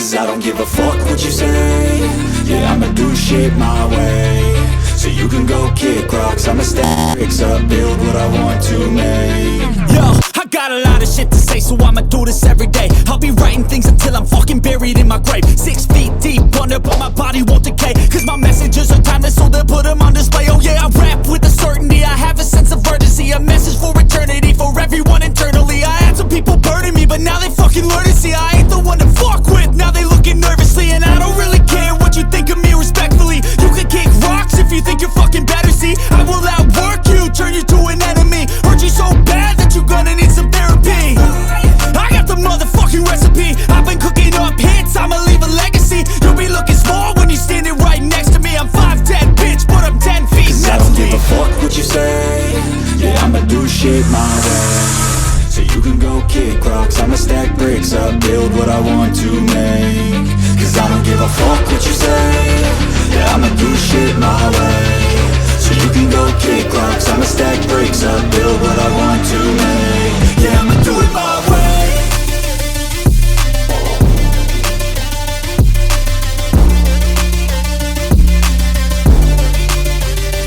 Cause I don't give a fuck what you say. Yeah, I'ma do shit my way. So you can go kick rocks, I'ma stack bricks up, build what I want to make. Yo, I got a lot of shit to say, so I'ma do this every day. I'll be writing things until I'm fucking buried in my grave. 6 feet deep under, but my body won't decay. Cause my messages are timeless, so they'll put them on display. Oh yeah, I rap with a certainty, I have a sense of urgency. A message for eternity, for everyone internally. I had some people burning me, but now they fucking learn to see I ain't the one to fuck with, now they looking nervously. And I don't really care what you think of me, respectfully. You can kick rocks if you think you're fucking better, see. I will outwork you, turn you to an enemy. Hurt you so bad that you're gonna need some therapy. I got the motherfucking recipe, I've been cooking up hits, I'ma leave a legacy. You'll be looking small when you're standing right next to me. I'm 5'10", bitch, but I'm 10 feet Cause next I don't to me. give a fuck what you say. Yeah, I'ma do shit my way. So you can go kick rocks, I'ma stack bricks up, build what I want to make. Cause I don't give a fuck what you say. Yeah, I'ma do shit my way. So you can go kick rocks, I'ma stack bricks up, build what I want to make. Yeah, I'ma do it my way.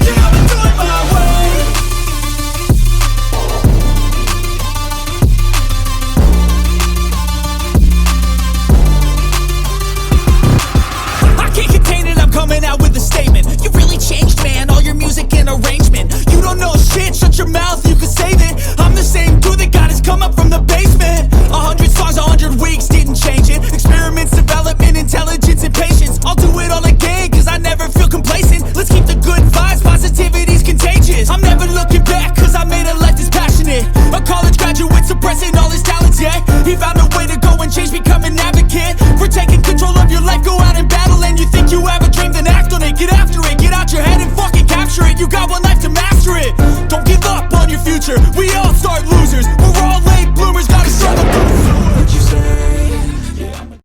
Yeah, I'ma do it my way. I can't contain it, I'm coming out with a statement. You really changed, man, all your music and arrangement. You don't know shit, shut your mouth, you can save it. I'm the same dude that got his come up from the basement. 100 songs, 100 weeks, didn't change it. Experiments, development, intelligence, and patience. I'll do it all again, cause I never feel complacent. Let's keep the good vibes, positivity's contagious. I'm never looking back, cause I made a life that's passionate. A college graduate suppressing all his talents, yeah. He found a way to go and change, become an advocate. For taking control of your life, go out and battle. And you think you have a dream, then act on it. Get after it, get out your head and fucking capture it. You got one life to master it. Don't give up on your future, we all start losers. We're